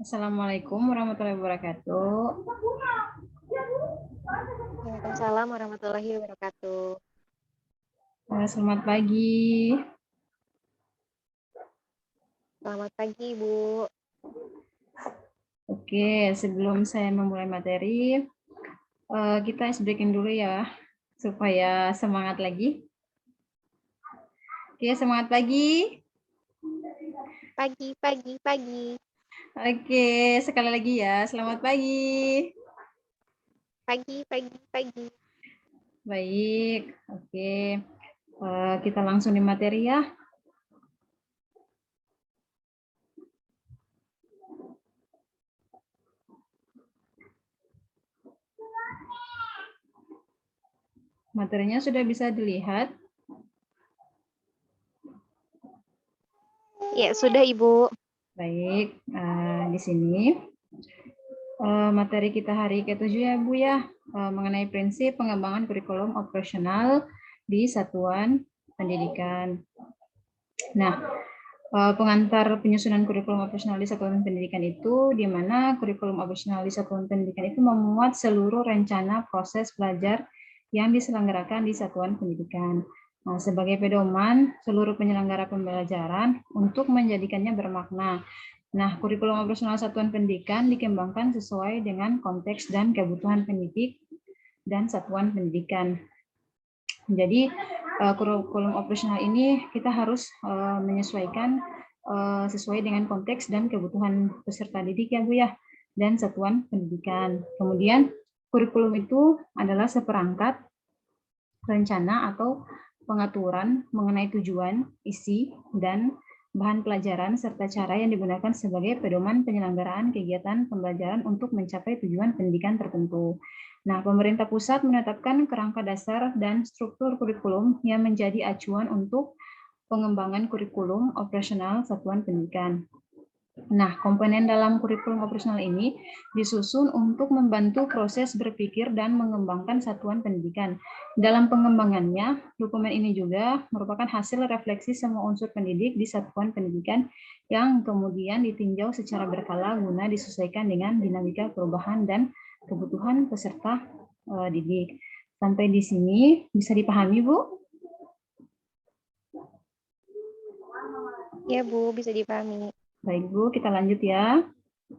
Assalamualaikum warahmatullahi wabarakatuh. Waalaikumsalam warahmatullahi wabarakatuh. Selamat pagi. Selamat pagi, Ibu. Oke, sebelum saya memulai materi, kita ice breaking dulu ya, supaya semangat lagi. Oke, semangat pagi. Pagi. Oke, sekali lagi ya, selamat pagi. Pagi. Baik, oke. Kita langsung di materi ya. Materinya sudah bisa dilihat? Ya, sudah, Ibu. Baik, di sini materi kita hari ke-7 ya Bu ya, mengenai prinsip pengembangan kurikulum operasional di satuan pendidikan. Nah, pengantar penyusunan kurikulum operasional di satuan pendidikan itu, di mana kurikulum operasional di satuan pendidikan itu memuat seluruh rencana proses belajar yang diselenggarakan di satuan pendidikan. Nah, sebagai pedoman seluruh penyelenggara pembelajaran untuk menjadikannya bermakna. Nah, kurikulum operasional satuan pendidikan dikembangkan sesuai dengan konteks dan kebutuhan pendidik dan satuan pendidikan. Jadi, kurikulum operasional ini kita harus menyesuaikan sesuai dengan konteks dan kebutuhan peserta didik ya Bu ya, dan satuan pendidikan. Kemudian, kurikulum itu adalah seperangkat rencana atau pengaturan mengenai tujuan, isi, dan bahan pelajaran serta cara yang digunakan sebagai pedoman penyelenggaraan kegiatan pembelajaran untuk mencapai tujuan pendidikan tertentu. Nah, pemerintah pusat menetapkan kerangka dasar dan struktur kurikulum yang menjadi acuan untuk pengembangan kurikulum operasional satuan pendidikan. Nah, komponen dalam kurikulum operasional ini disusun untuk membantu proses berpikir dan mengembangkan satuan pendidikan. Dalam pengembangannya, dokumen ini juga merupakan hasil refleksi semua unsur pendidik di satuan pendidikan yang kemudian ditinjau secara berkala guna disesuaikan dengan dinamika perubahan dan kebutuhan peserta didik. Sampai di sini bisa dipahami, Bu? Ya, Bu, bisa dipahami. Baik Bu, kita lanjut ya.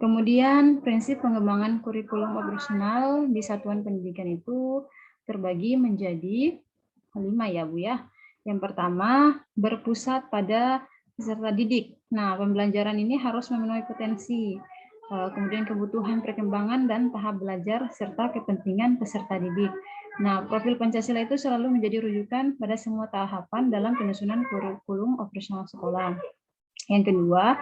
Kemudian prinsip pengembangan kurikulum operasional di satuan pendidikan itu terbagi menjadi 5 ya Bu ya. Yang pertama, berpusat pada peserta didik. Nah, pembelajaran ini harus memenuhi potensi, kemudian kebutuhan perkembangan dan tahap belajar serta kepentingan peserta didik. Nah, profil Pancasila itu selalu menjadi rujukan pada semua tahapan dalam penyusunan kurikulum operasional sekolah. Yang kedua,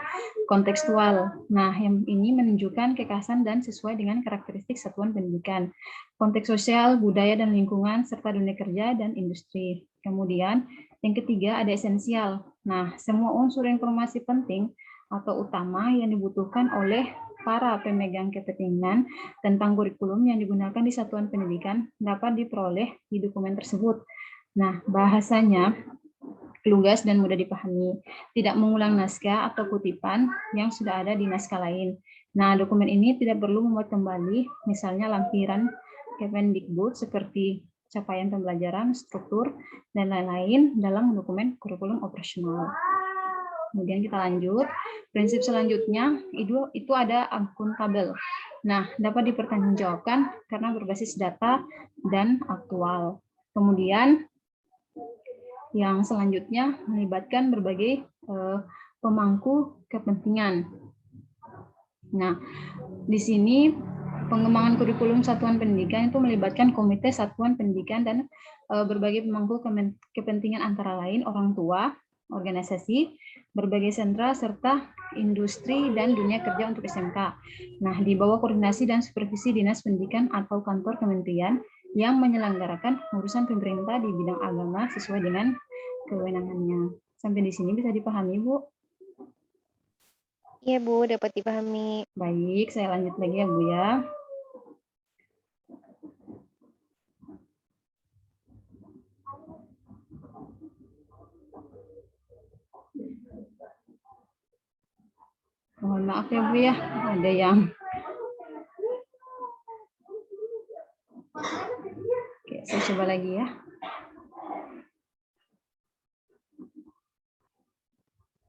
kontekstual. Nah, yang ini menunjukkan kekhasan dan sesuai dengan karakteristik satuan pendidikan. Konteks sosial, budaya dan lingkungan, serta dunia kerja dan industri. Kemudian, yang ketiga ada esensial. Nah, semua unsur informasi penting atau utama yang dibutuhkan oleh para pemegang kepentingan tentang kurikulum yang digunakan di satuan pendidikan dapat diperoleh di dokumen tersebut. Nah, bahasanya lugas dan mudah dipahami, tidak mengulang naskah atau kutipan yang sudah ada di naskah lain. Nah, dokumen ini tidak perlu membuat kembali, misalnya lampiran Kemendikbud seperti capaian pembelajaran, struktur, dan lain-lain dalam dokumen kurikulum operasional. Kemudian kita lanjut, prinsip selanjutnya itu ada akuntabel. Nah, dapat dipertanggungjawabkan karena berbasis data dan aktual. Kemudian yang selanjutnya melibatkan berbagai pemangku kepentingan. Nah, di sini pengembangan kurikulum satuan pendidikan itu melibatkan komite satuan pendidikan dan berbagai pemangku kepentingan antara lain orang tua, organisasi, berbagai sentra, serta industri dan dunia kerja untuk SMK. Nah, di bawah koordinasi dan supervisi Dinas Pendidikan atau kantor kementerian yang menyelenggarakan urusan pemerintah di bidang agama sesuai dengan kewenangannya. Sampai di sini bisa dipahami, Bu? Iya, Bu, dapat dipahami. Baik, saya lanjut lagi ya, Bu ya. Mohon maaf ya Bu ya, ada yang. Oke, saya coba lagi ya.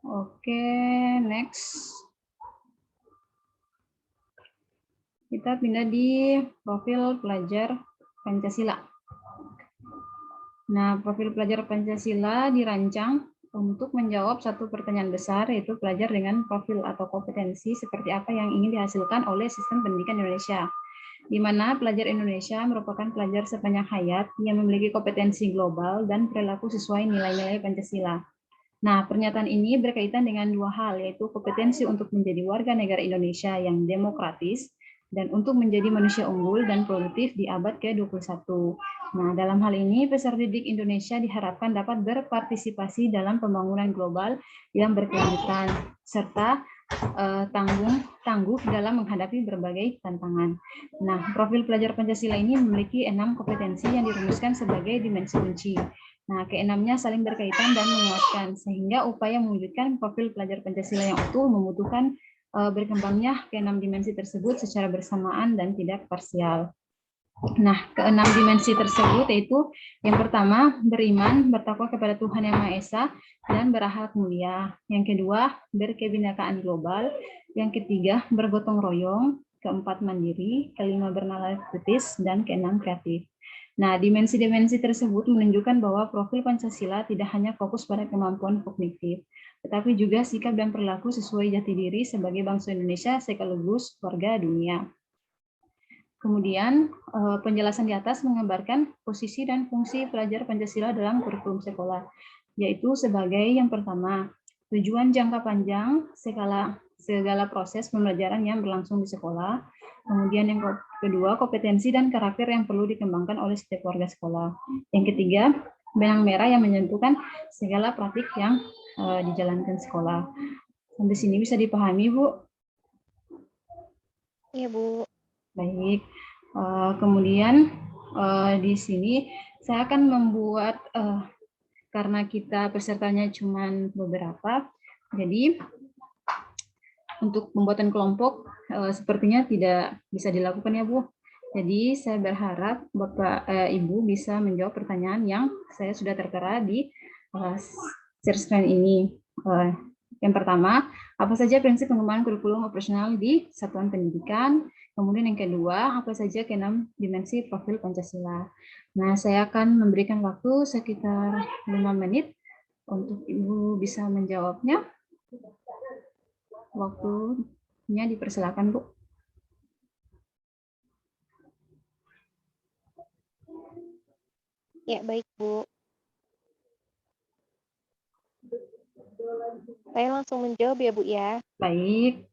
Oke, next. Kita pindah di profil pelajar Pancasila. Nah, profil pelajar Pancasila dirancang untuk menjawab satu pertanyaan besar, yaitu pelajar dengan profil atau kompetensi seperti apa yang ingin dihasilkan oleh sistem pendidikan Indonesia, di mana pelajar Indonesia merupakan pelajar sepanjang hayat yang memiliki kompetensi global dan perilaku sesuai nilai-nilai Pancasila. Nah, pernyataan ini berkaitan dengan dua hal, yaitu kompetensi untuk menjadi warga negara Indonesia yang demokratis dan untuk menjadi manusia unggul dan produktif di abad ke-21. Nah, dalam hal ini, peserta didik Indonesia diharapkan dapat berpartisipasi dalam pembangunan global yang berkelanjutan, serta tangguh dalam menghadapi berbagai tantangan. Nah, profil pelajar Pancasila ini memiliki 6 kompetensi yang dirumuskan sebagai dimensi kunci. Nah, keenamnya saling berkaitan dan menguatkan, sehingga upaya mewujudkan profil pelajar Pancasila yang utuh membutuhkan berkembangnya keenam dimensi tersebut secara bersamaan dan tidak parsial. Nah, keenam dimensi tersebut yaitu yang pertama, beriman, bertakwa kepada Tuhan Yang Maha Esa, dan berakhlak mulia. Yang kedua, berkebinekaan global. Yang ketiga, bergotong royong. Keempat, mandiri. Kelima, bernalar kritis. Dan keenam, kreatif. Nah, dimensi-dimensi tersebut menunjukkan bahwa profil Pancasila tidak hanya fokus pada kemampuan kognitif, tetapi juga sikap dan perilaku sesuai jati diri sebagai bangsa Indonesia sekaligus warga dunia. Kemudian, penjelasan di atas menggambarkan posisi dan fungsi pelajar Pancasila dalam kurikulum sekolah, yaitu sebagai yang pertama, tujuan jangka panjang segala proses pembelajaran yang berlangsung di sekolah. Kemudian yang kedua, kompetensi dan karakter yang perlu dikembangkan oleh setiap warga sekolah. Yang ketiga, benang merah yang menentukan segala praktik yang dijalankan sekolah. Sampai sini bisa dipahami, Bu? Iya, Bu. Baik. Kemudian di sini saya akan membuat, karena kita pesertanya cuma beberapa, jadi untuk pembuatan kelompok sepertinya tidak bisa dilakukan ya Bu. Jadi saya berharap Bapak Ibu bisa menjawab pertanyaan yang saya sudah tertera di share screen ini. Yang pertama, apa saja prinsip pengembangan kurikulum operasional di satuan pendidikan? Kemudian yang kedua, apa saja keenam dimensi profil Pancasila? Nah, saya akan memberikan waktu sekitar 5 menit untuk Ibu bisa menjawabnya. Waktunya dipersilakan, Bu. Ya, baik, Bu. Saya langsung menjawab ya, Bu ya. Baik.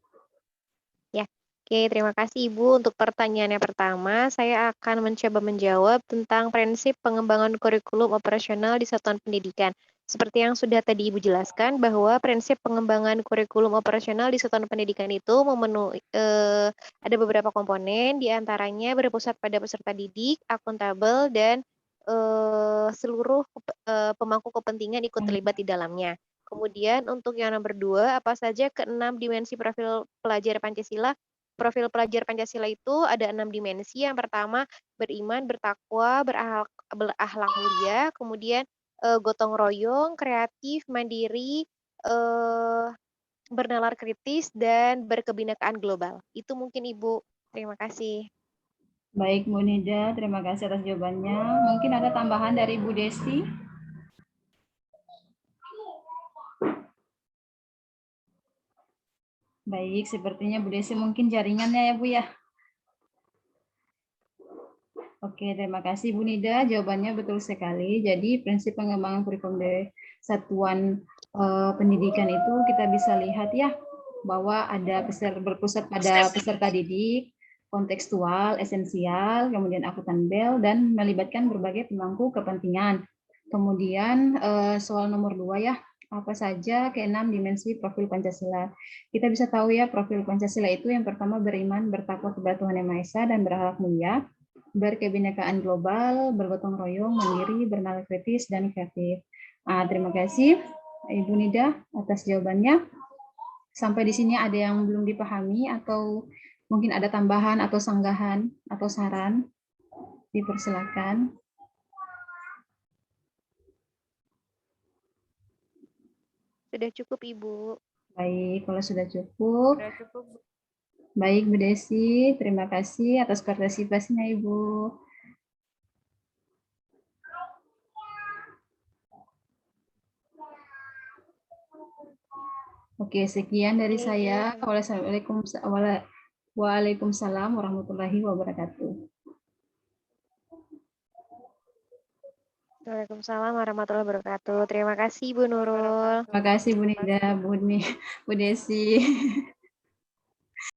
Ya, oke, terima kasih Ibu. Untuk pertanyaannya pertama, saya akan mencoba menjawab tentang prinsip pengembangan kurikulum operasional di satuan pendidikan. Seperti yang sudah tadi Ibu jelaskan, bahwa prinsip pengembangan kurikulum operasional di satuan pendidikan itu memenuhi ada beberapa komponen, diantaranya berpusat pada peserta didik, akuntabel, dan seluruh pemangku kepentingan ikut terlibat di dalamnya. Kemudian untuk yang nomor 2, apa saja keenam dimensi profil pelajar Pancasila? Profil pelajar Pancasila itu ada 6 dimensi. Yang pertama, beriman, bertakwa, berakhlak mulia, kemudian gotong royong, kreatif, mandiri, bernalar kritis, dan berkebinekaan global. Itu mungkin Ibu. Terima kasih. Baik, Bu Nida, terima kasih atas jawabannya. Mungkin ada tambahan dari Bu Desi? Baik, sepertinya Bu Desi mungkin jaringannya ya, Bu ya. Oke, terima kasih Bu Nida. Jawabannya betul sekali. Jadi prinsip pengembangan kurikulum dari satuan pendidikan itu kita bisa lihat ya, bahwa ada berpusat pada peserta didik, kontekstual, esensial, kemudian akuntabel, dan melibatkan berbagai pemangku kepentingan. Kemudian soal nomor 2 ya, apa saja keenam dimensi profil Pancasila. Kita bisa tahu ya, profil Pancasila itu yang pertama beriman, bertakwa kepada Tuhan Yang Maha Esa, dan berakhlak mulia, berkebinekaan global, bergotong royong, mandiri, bernalar kritis, dan kreatif. Terima kasih Ibu Nida atas jawabannya. Sampai di sini ada yang belum dipahami atau mungkin ada tambahan atau sanggahan atau saran? Dipersilakan. Sudah cukup, Ibu. Baik, kalau sudah cukup. Sudah cukup. Baik, Bu Desi. Terima kasih atas partisipasinya, Ibu. Oke, sekian dari saya. Waalaikumsalam warahmatullahi wabarakatuh. Waalaikumsalam warahmatullahi wabarakatuh. Terima kasih, Bu Nurul. Terima kasih Bu Nida, Bu Desi.